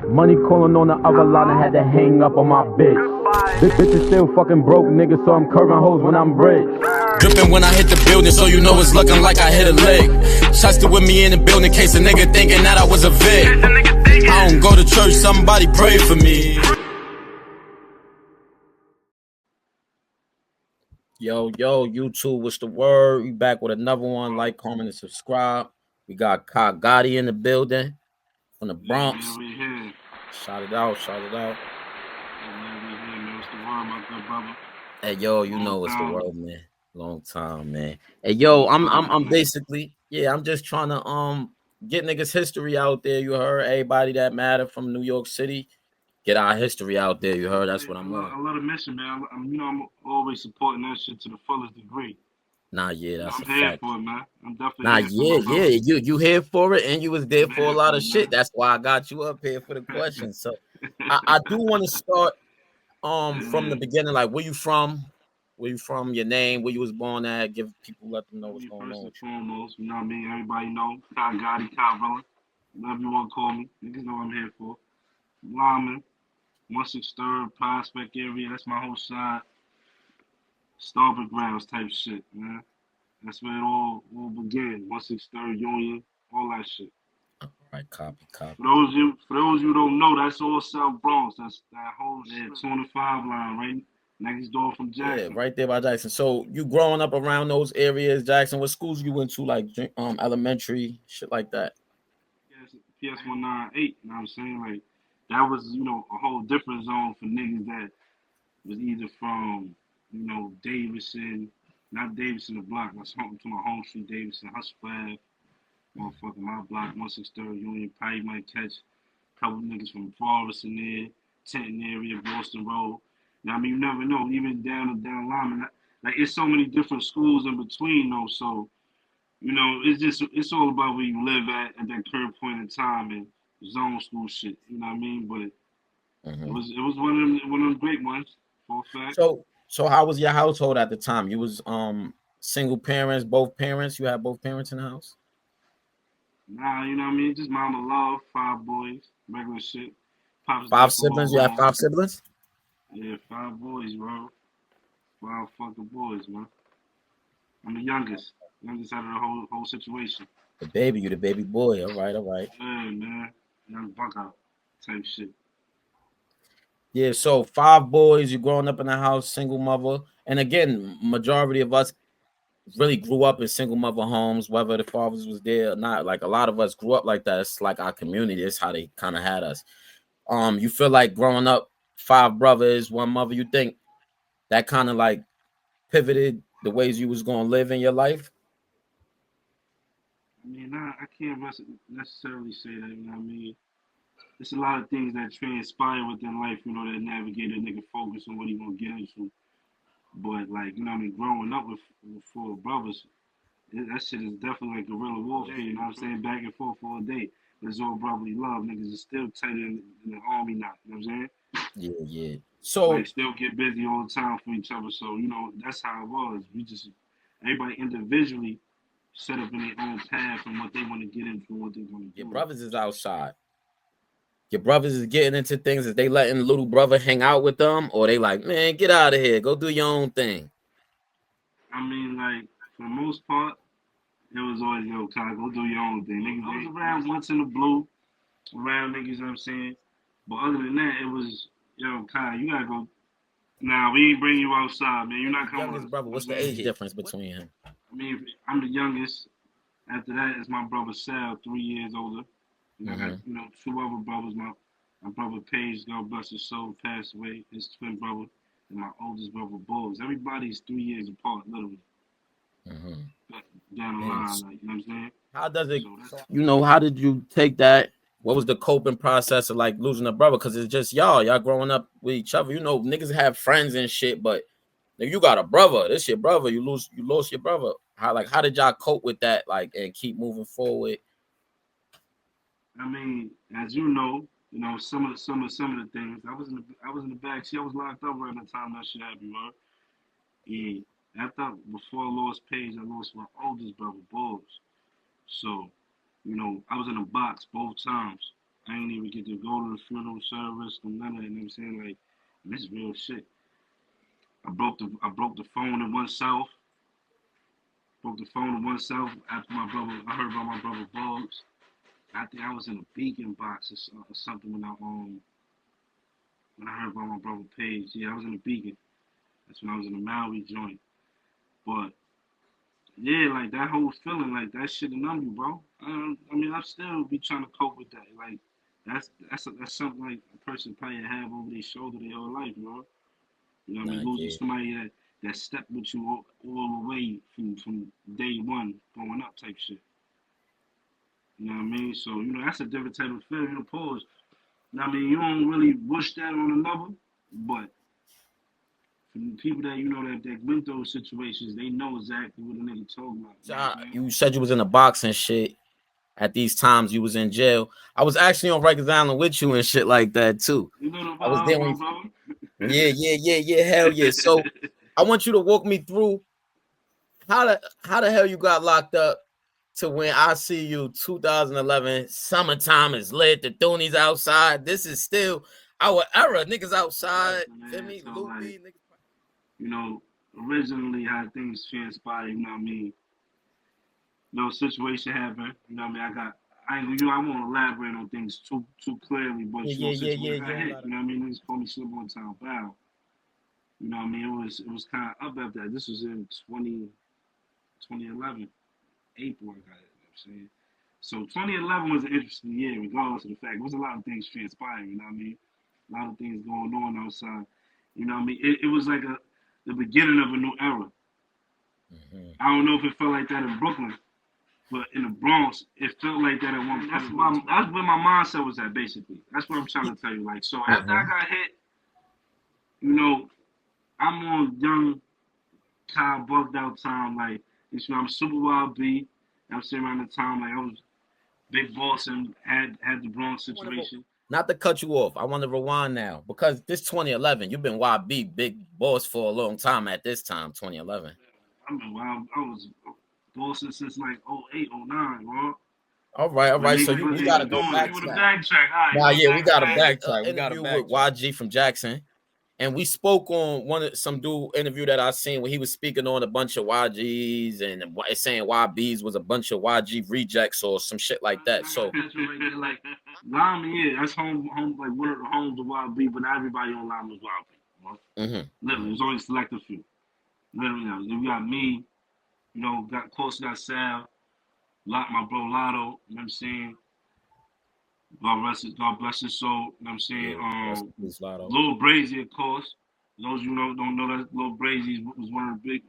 Money calling on the other line, I had to hang up on my bitch. Bitch is still fucking broke, nigga, so I'm curving hoes when I'm rich. Dripping when I hit the building, so you know it's looking like I hit a lick. Shots to with me in the building, case a nigga thinking that I was a vid. I don't go to church, somebody pray for me. Yo, YouTube, what's the word? We back with another one. Like, comment, and subscribe. We got KAA in the building from the Bronx. Yeah, we here. Shout it out. Yeah, we here, man. What's the word, my good brother? Hey, yo, you know what's the word, man. Long time, man. Hey, yo, I'm basically, I'm just trying to get niggas history out there. You heard, everybody that matter from New York City, get our history out there. You heard, that's what I'm on. I love the mission, man. I'm always supporting that shit to the fullest degree. Nah, yeah, that's I'm a here fact. for it, man. I'm definitely Nah, here for it. you here for it, and you was there for a lot of shit. Man. That's why I got you up here for the questions. So I do want to start from the beginning, like where you from, your name, where you was born at, give people, let them know what's going on. First and foremost, you know what I mean? Everybody know, GOTTI, Calvin, whatever you want to call me. Niggas know what I'm here for. Lyman, 163rd, Prospect area, that's my whole side. Starboard grounds type shit, man. That's where it all began. 163rd Union, all that shit. All right, copy. For those you don't know, that's all South Bronx. That's that whole shit. 25 line, right next door from Jackson. Yeah, right there by Jackson. So you growing up around those areas, Jackson? What schools you went to, like elementary, shit like that? PS 198. You know what I'm saying? Like that was, a whole different zone for niggas that was either from, Davidson, not Davidson the block. Let's home to my home street, Davidson, Hustle, motherfucker, my block, 163rd Union. Probably might catch a couple niggas from Forest in there, Tenton area, Boston Road. Now, I mean, you never know. Even down Lyman, like it's so many different schools in between, though. So, it's all about where you live at that current point in time and zone school shit. You know what I mean? But it was one of them great ones, for a fact. So how was your household at the time? You was single parents, both parents. You had both parents in the house? Nah, you know what I mean? Just mama love, 5 boys, regular shit. Pops 5 siblings? You have 5 siblings? Yeah, 5 boys, bro. 5 fucking boys, man. I'm the youngest out of the whole situation. The baby, you the baby boy. All right. Yeah, man. Young buck out type shit. Yeah, so 5 boys, you growing up in a house, single mother. And again, majority of us really grew up in single mother homes, whether the fathers was there or not. Like a lot of us grew up like that. It's like our community. It's how they kind of had us. You feel like growing up 5 brothers, 1 mother, you think that kind of like pivoted the ways you was going to live in your life? I mean, I can't necessarily say that, you know what I mean? There's a lot of things that transpire within life, that navigate a nigga focus on what he gonna get into. But like, growing up with 4 brothers, that shit is definitely like guerrilla warfare, you know what I'm saying? Back and forth all day. But it's all brotherly love. Niggas is still tight in the army now, you know what I'm saying? Yeah. So like still get busy all the time for each other. So, that's how it was. Everybody individually set up in their own path and what they want to get into and what they want to do. Your brothers is outside. Your brothers is getting into things. Is they letting little brother hang out with them, or they like, man, get out of here, go do your own thing? I mean, like for the most part, it was always, Kai, go do your own thing. Niggas, I was around once in the blue, around niggas, you know what I'm saying? But other than that, it was, Kai, you gotta go. Nah, we ain't bring you outside, man. You're not coming. Youngest brother, what's the age difference between him? I mean, I'm the youngest. After that is my brother Sal, 3 years older. And I got, 2 other brothers. My brother Paige, God bless his soul, passed away. His twin brother, and my oldest brother Bulls. Everybody's 3 years apart, literally. Down the line, like, you know what I'm saying? How does it? How did you take that? What was the coping process of like losing a brother? Because it's just y'all growing up with each other. Niggas have friends and shit, but if you got a brother, this your brother. You lost your brother. How did y'all cope with that? Like, and keep moving forward? I mean, as you know, some of the things. I was in the back. I was locked up right at the time that shit happened, right? Yeah. Before I lost Paige, I lost my oldest brother, Bulls. So, I was in a box both times. I ain't even get to go to the funeral service or none of that. You know what I'm saying? Like, this is real shit. I broke the phone in oneself. Broke the phone in oneself after my brother. I heard about my brother Bugs. I think I was in a Beacon box or something when I heard about my brother Page. Yeah, I was in a Beacon. That's when I was in the Maui joint. But yeah, like that whole feeling, like that shit numb you, bro. I mean, I still be trying to cope with that. Like that's something like a person probably have over their shoulder their whole life, bro. You know what I Nah, mean? Losing yeah. somebody that stepped with you all the way from day one growing up type shit. You know what I mean? So, that's a different type of feeling, pause. You know what I mean? You don't really wish that on another, but for the people that that went those situations, they know exactly what a nigga talking about. You know what I'm saying? You said you was in the box and shit. At these times you was in jail. I was actually on Rikers Island with you and shit like that too. You know the I was vibes, there my when brother. yeah, hell yeah. So I want you to walk me through how the hell you got locked up to when I see you 2011 summertime is lit, the Doonies outside. This is still our era. Niggas outside. Listen, Feel man. me? So like, Loopy, niggas. you know, originally how things transpired. You know what I mean? No situation happened. You know what I mean? I ain't I won't elaborate on things too clearly, but situation Yeah. I hit. You know what I mean? Niggas called me slip on town bow. You know what I mean? It was kind of up after that. This was in 2011, April. I got it. You know what I'm saying? So 2011 was an interesting year, regardless of the fact. There was a lot of things transpiring. You know what I mean? A lot of things going on outside. You know what I mean? It was like the beginning of a new era. Mm-hmm. I don't know if it felt like that in Brooklyn, but in the Bronx, it felt like that at one point. That's where my mindset was at, basically. That's what I'm trying to tell you. Like, so after I got hit, I'm on young Kyle bugged out time. Like, I'm super wild B. I'm sitting around the time like I was big boss and had the Bronx situation. Not to cut you off, I want to rewind now because this 2011, you've been YB big boss for a long time at this time, 2011. I mean, I was bossing since like 08, 09, bro. All right. So we gotta go You back with to a that. backtrack. All right, Nah, yeah, we gotta backtrack. backtrack. We gotta interview with YG from Jackson. And we spoke on some dude interview that I seen where he was speaking on a bunch of YGs and saying YBs was a bunch of YG rejects or some shit like that. So like Lima, yeah, that's home like one of the homes of YB, but not everybody on Lima was YB. Literally, there's only a selective few. Literally, we got me, of course got Sal, my bro Lotto, you know what I'm saying? God bless his soul, you know what I'm saying? Lil Brazy, of course. Those you don't know that Lil Brazy was one of the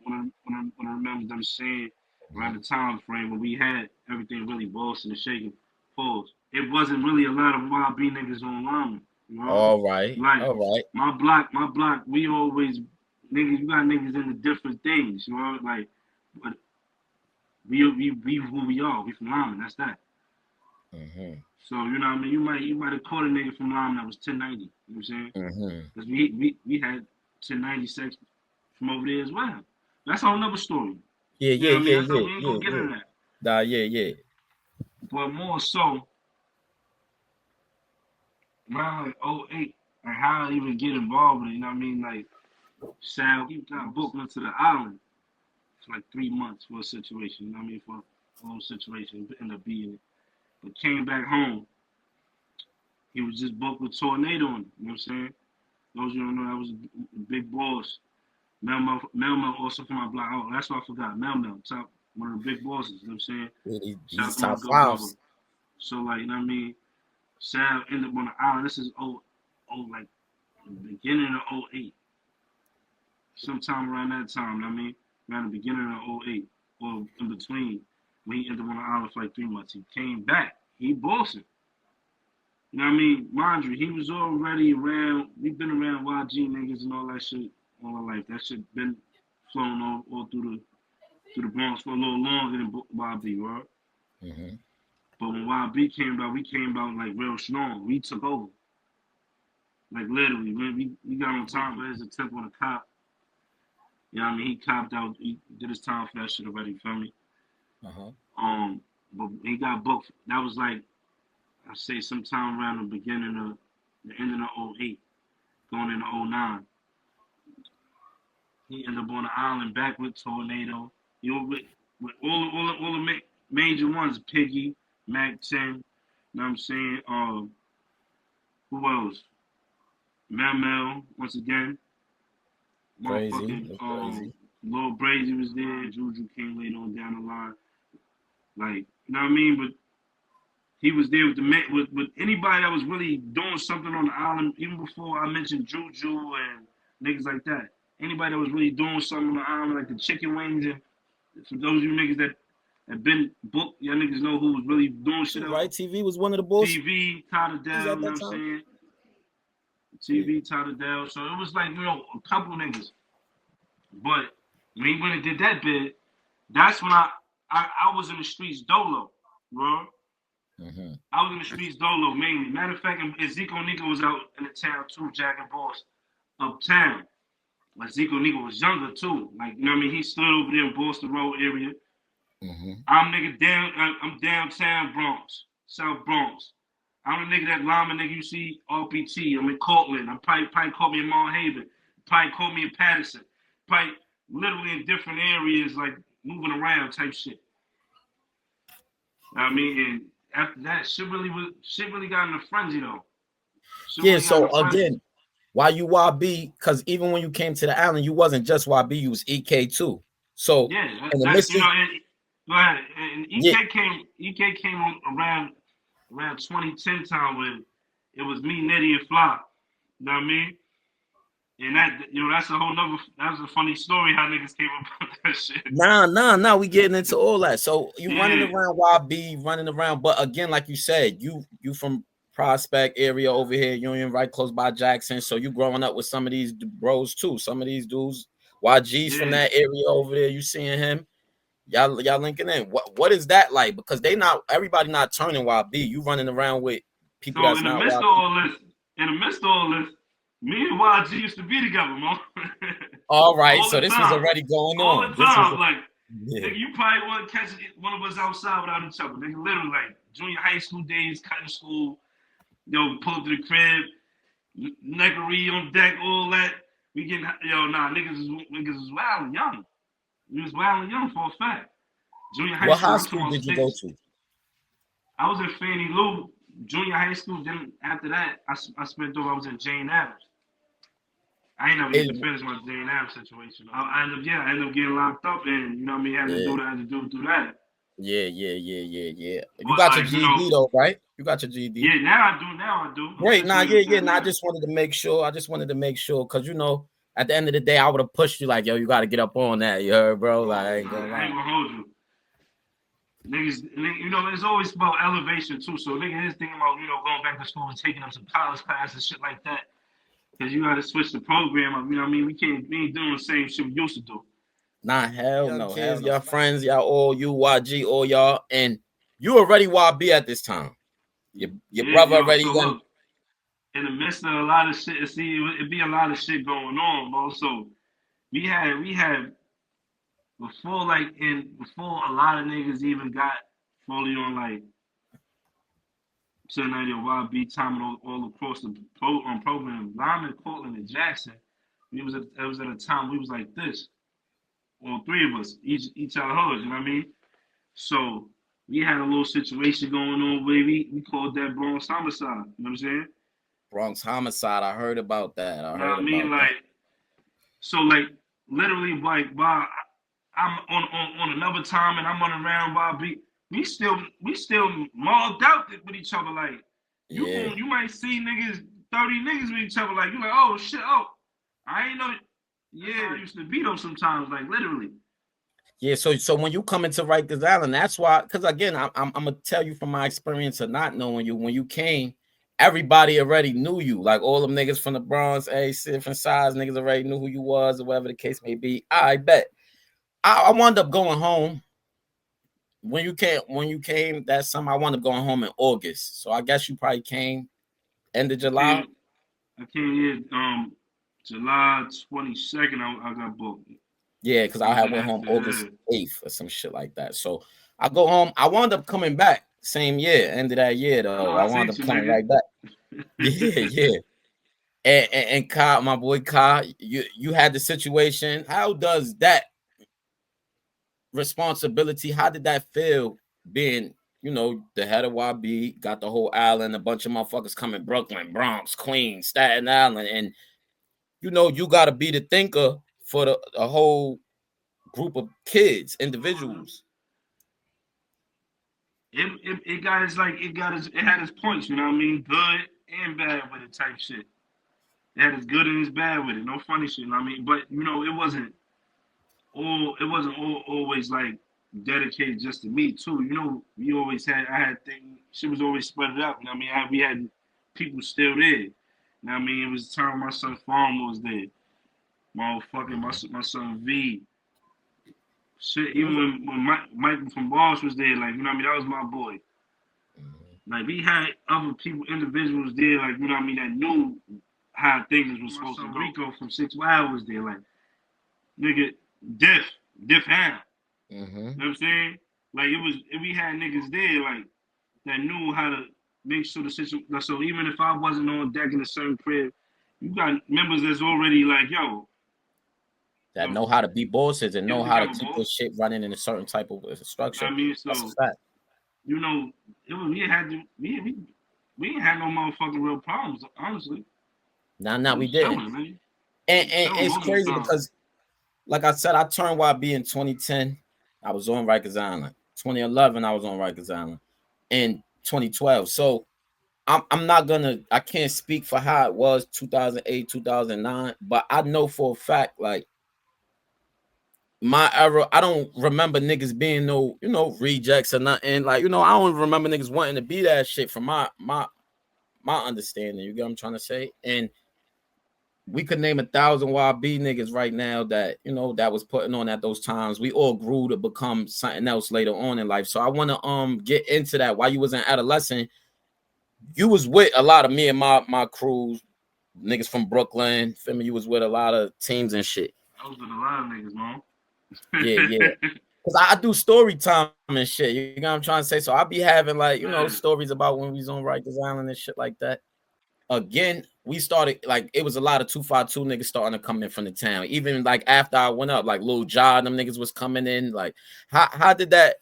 members I'm saying around the time frame when we had everything really bossing and shaking. Pause. It wasn't really a lot of YB niggas online. All right. Like my block, we always niggas, you got niggas into different things, like, but we who we are. We from Lyman, that's that. So you know what I mean. You might have caught a nigga from Lyman that was 1090. You know what I'm saying? Because we had 1096 from over there as well. That's a whole nother story. Yeah. We ain't gonna get into that. Nah, yeah. But more so, around like 08, and how I even get involved with it. You know what I mean? Like, Sal, he got booked into the island for like 3 months for a situation. You know what I mean? For a little situation, ended up being it. But came back home. He was just booked with Tornado on it. You know what I'm saying? Those you don't know, that was a big boss. Mel also from my block. Oh, that's what I forgot. Mel, top one of the big bosses. You know what I'm saying? He's top fives. So like, you know what I mean? Sal ended up on the island. This is like the beginning of 08. Sometime around that time, you know what I mean? Around the beginning of 08 or in between when he ended up on the island for like 3 months. He came back. He bossing. You know what I mean? Mind you, he was already around. We've been around YG niggas and all that shit all our life. That shit been flowing all through the Bronx for a little longer than YB, right? But when YB came out, we came out like real strong. We took over. Like literally, we got on time for his attempt on a cop. You know what I mean? He copped out. He did his time for that shit already. You feel me? But he got booked. That was like, I say sometime around the beginning of the end of the 08, going into 09. He ended up on the island back with Tornado. You know, with all the major ones, Piggy, Mac 10, you know what I'm saying? Who else? Mel, once again. Crazy. Motherfucking Crazy. Lil Brazy was there. Juju came later on down the line. Like, you know what I mean? But he was there with with anybody that was really doing something on the island, even before I mentioned Juju and niggas like that. Anybody that was really doing something on the island, like the chicken wings, and for those of you niggas that have been booked, y'all niggas know who was really doing shit out. Right, TV was one of the boys. TV, Tyler Dell, you know what I'm saying? TV, Tyler Dell. So it was like, you know, a couple niggas. But when he went and did that bid, that's when I was in the streets dolo, bro. Mm-hmm. I was in the streets dolo mainly. Matter of fact, Ezekiel Nico was out in the town too, Jack and Boss, uptown. Like Ezekiel Nico was younger too. Like, you know what I mean? He stood over there in Boston Road area. Mm-hmm. I'm downtown Bronx, South Bronx. I'm the nigga that lineman nigga you see RPT. I'm in Cortland. I probably caught me in Mount Haven. Probably caught me in Patterson. Probably literally in different areas, like moving around type shit. I mean, and after that, shit really got in a frenzy though. Yeah, so again, why you YB? Because even when you came to the island, you wasn't just YB, you was EK too. So yeah, in the midst you know, and EK came around 2010 time when it was me, Nitty, and Fly. You know what I mean? And that, you know, that's a funny story how niggas came about that shit. Nah, we getting into all that. So you running around YB, running around, but again, like you said, you from Prospect area over here, Union, right close by Jackson. So you growing up with some of these bros too. Some of these dudes, YG's from that area over there. You seeing him? Y'all linking in. What is that like? Because everybody not turning YB. You running around with people that's not YB. In the midst of all this, me and YG used to be together, man. All right, so this was already going all on. The time, nigga, you probably wouldn't catch one of us outside without each other. Nigga, literally, like junior high school days, cutting school, pull up to the crib, neckery on deck, all that. We getting, niggas was wild and young. We was wild and young for a fact. Junior high school. What high school did you go to? I was in Fannie Lou, junior high school. Then after that, I spent over. I was in Jane Adams. I ain't never get to finish my Jane Adams situation. I ended up getting locked up, and you know what I mean, had to do that. Yeah. You got your GED though, right? You got your GED. Yeah, now I do. Great. Nah, I just wanted to make sure. Because at the end of the day, I would have pushed you like, yo, you got to get up on that. You heard, bro? Like, I ain't gonna hold you. Niggas, it's always about elevation too. So niggas is thinking about, going back to school and taking them some college classes and shit like that. Because you got to switch the program up. You know what I mean? We ain't doing the same shit we used to do. Nah, hell no. Kids, y'all friends, y'all all you, YG, all y'all. And you already YB at this time. Your brother already done. In the midst of a lot of shit, it'd be a lot of shit going on, bro. So we had before a lot of niggas even got fully on like 1090 YB timing all across the program. Lyman, Cortland, and Jackson. It was at a time we was like this. All three of us, each our hoods, you know what I mean? So we had a little situation going on where we called that BRONX homicide. You know what I'm saying? BRONX homicide. I heard about that. So literally, I'm on another time and I'm running around YB. We still mauled out with each other. Like you might see 30 niggas with each other. Like you like, oh shit, I ain't know. Yeah, I used to beat them sometimes, like literally. Yeah, so when you come into Rikers Island, that's why. Because again, I'm gonna tell you from my experience of not knowing you. When you came, everybody already knew you. Like all them niggas from the Bronx, different size niggas already knew who you was, or whatever the case may be. I bet. I wound up going home. When you came that summer, I wound up going home in August. So I guess you probably came end of July. I came here July 22nd. I got booked. Yeah, because I went home August 8th or some shit like that. So I go home. I wound up coming back same year, end of that year though. I wound up coming right back. Yeah. And Ka, my boy Ka, you had the situation. How does that responsibility? How did that feel being, the head of YB, got the whole island, a bunch of motherfuckers coming, Brooklyn, Bronx, Queens, Staten Island, and you got to be the thinker for the whole group of kids, individuals. It got it had its points, you know what I mean? Good and bad with it type shit. It had its good and its bad with it. No funny shit, you know what I mean? But it wasn't always like dedicated just to me too. I had things, shit was always spread out. You know what I mean? We had people still there. You know what I mean? It was the time my son Farmer was there. My son V. Shit, even when Michael from Boss was there, like, you know what I mean? That was my boy. Like, we had other people, individuals there, like, you know what I mean, that knew how things was supposed to go. Rico from 6 Wild was there, like, nigga, Diff Ham. You know what I'm saying? Like, we had niggas there, like, that knew how to make sure the situation, so even if I wasn't on deck in a certain crib, you got members that's already like, yo, that know how to be bosses and know how to keep this shit running in a certain type of structure. I mean, so we ain't had no motherfucking real problems, honestly. Nah, we didn't. And it's crazy because, like I said, I turned YB in 2010. I was on Rikers Island. 2011, I was on Rikers Island. In 2012, so I can't speak for how it was 2008, 2009, but I know for a fact, like, my era, I don't remember niggas being no, rejects or nothing. Like, I don't remember niggas wanting to be that shit from my understanding. You get what I'm trying to say? And we could name 1,000 YB niggas right now that, that was putting on at those times. We all grew to become something else later on in life. So I want to get into that. While you was an adolescent, you was with a lot of me and my crews, niggas from Brooklyn. Feel me? You was with a lot of teams and shit. I was with a lot of niggas, man. Yeah. Because I do story time and shit. You know what I'm trying to say? So I'll be having, like, stories about when we was on Rikers Island and shit like that. Again, we started, like, it was a lot of 252 niggas starting to come in from the town. Even, like, after I went up, like, Lil John, them niggas was coming in. Like, how did that?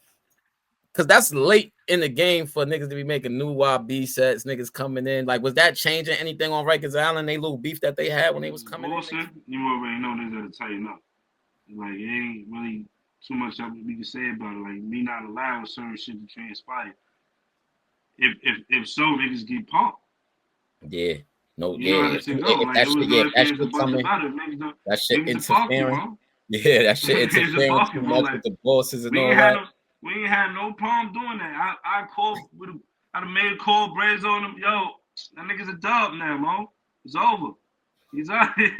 Because that's late in the game for niggas to be making new YB sets, niggas coming in. Like, was that changing anything on Rikers Island? They little beef that they had when they was coming in? You already know niggas had to tighten up. Like, it ain't really too much we can say about it. Like, me not allowing certain shit to transpire. If so, niggas get pumped. Yeah. No, you know how to go. Like, it was that shit coming, that shit interfering. Yeah, that shit interfering too much with the bosses and all that. We ain't had no problem doing that. I called I'd have made a call, Braves on him. Yo, that nigga's a dub now, Mo. It's over. He's out here.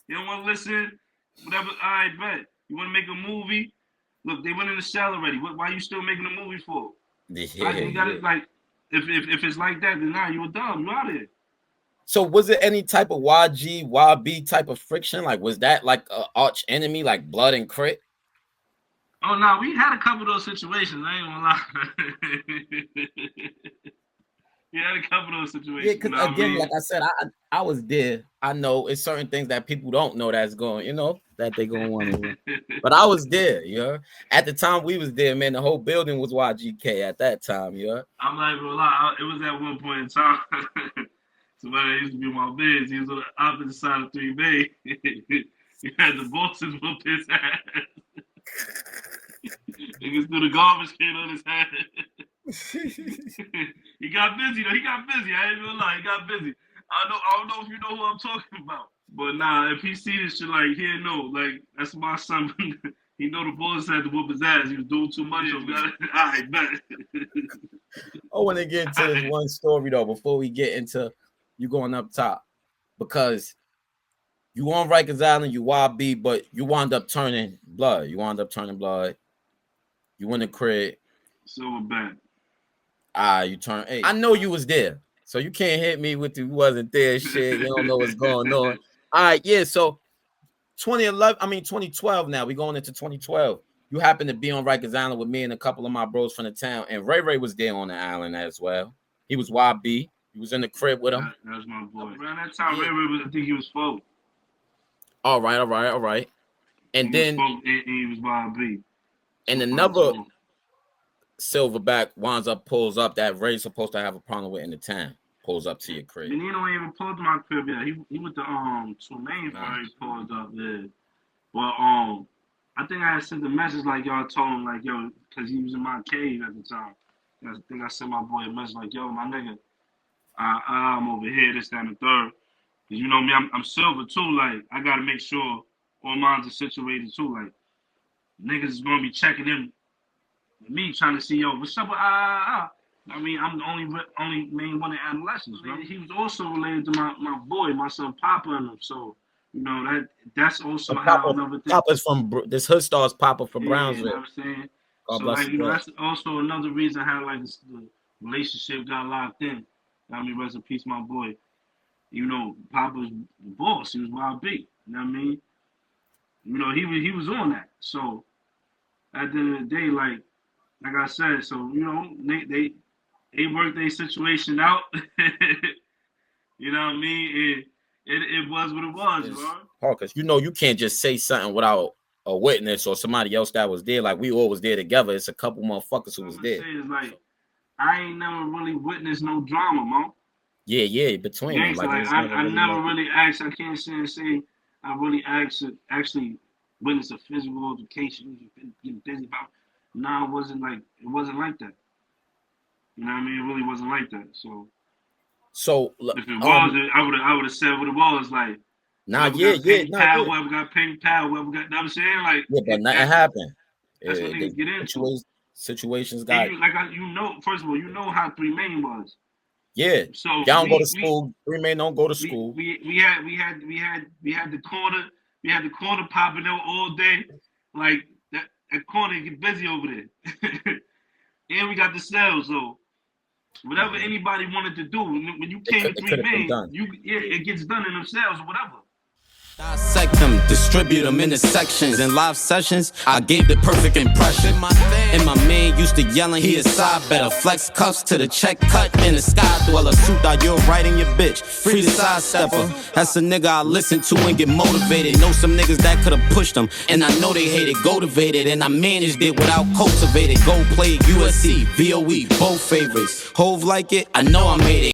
You don't want to listen? Whatever. All right, bet. You want to make a movie? Look, they went in the shell already. Why are you still making a movie for? Yeah, you got it. Like, if it's like that, then you a dub. You out here. So was it any type of YB type of friction? Like, was that like an arch enemy, like Blood and Crit? Oh no, we had a couple of those situations. I ain't gonna lie. We had a couple of those situations. Yeah, because again, like I said, I was there. I know it's certain things that people don't know that's going, that they gonna want to. But I was there, At the time we was there, man, the whole building was YGK at that time, I'm not gonna lie. It was at one point in time. Somebody that used to be my biz, he was on the opposite side of 3 Bay. He had the bosses whoop his ass. Niggas threw the garbage can on his head. He got busy though. I ain't gonna lie. He got busy. I don't know if you know who I'm talking about. But nah, if he see this shit, like, he know, like, that's my son. He know the boys had to whoop his ass. He was doing too much. I bet. I want to get into this one story though before we get into you going up top, because you on Rikers Island, you YB, but you wound up turning blood. You in the crib. Silver back. You turned 8. I know you was there, so you can't hit me with you wasn't there shit. You don't know what's going on. All right, yeah. So 2012 now. We going into 2012. you happened to be on Rikers Island with me and a couple of my bros from the town, and Ray Ray was there on the island as well. He was YB. He was in the crib with him. That was my boy. Around that time, Ray Ray was, I think he was 4. All right. And then he was YB. And another silverback winds up, pulls up that Ray's supposed to have a problem with in the town. Pulls up to your crib. And he don't even pull to my crib yet. He went to Tulane before he pulled up there. But I think I had sent a message like y'all told him like yo, because he was in my cave at the time. I think I sent my boy a message like yo, my nigga, I'm over here, this, that, and the third. Cause you know me, I'm silver too. Like I gotta make sure all mines are situated too. Like niggas is gonna be checking in with me, trying to see yo, what's up with I mean, I'm the only main one in adolescence, bro. He was also related to my boy, my son Papa, and him. So you know that's also so how another thing. Papa's from this hood stars Papa from Brownsville. You know what I'm saying? So like you know that's also another reason how like the relationship got locked in. I mean, rest in peace, my boy. You know, Papa's the boss. He was YB. You know what I mean? You know, he was on that. So at the end of the day, like I said, so you know, they worked their situation out. You know what I mean? It was what it was, bro. Because you know you can't just say something without a witness or somebody else that was there. Like we all was there together. It's a couple motherfuckers who was there. Is like I ain't never really witnessed no drama, man. Yeah, between them. Like I never really asked. I can't say I really actually witnessed a physical altercation. Getting busy about. No, it wasn't like that. You know what I mean? It really wasn't like that. So if it was, I would have said what it was. Like, whoever got paid power, whoever got. I'm saying like, yeah, but nothing happened. That's what niggas get into. Situations got. You know, first of all, you know how 3 Main was. Yeah. So y'all don't go to school. 3 Main don't go to school. We had the corner. We had the corner popping out all day. Like that corner get busy over there. And we got the cells, so whatever anybody wanted to do, when you came to 3 Main, it gets done in them cells or whatever. Dissect them, distribute them into sections. In live sessions, I gave the perfect impression. And my man used to yelling, he a side better. Flex cuffs to the check cut in the sky dweller. Suit out, you're right in your bitch. Free the sidestepper. That's a nigga I listen to and get motivated. Know some niggas that could've pushed them, and I know they hated, motivated, and I managed it without cultivated. Go play USC, VOE, both favorites. Hove like it, I know I made it.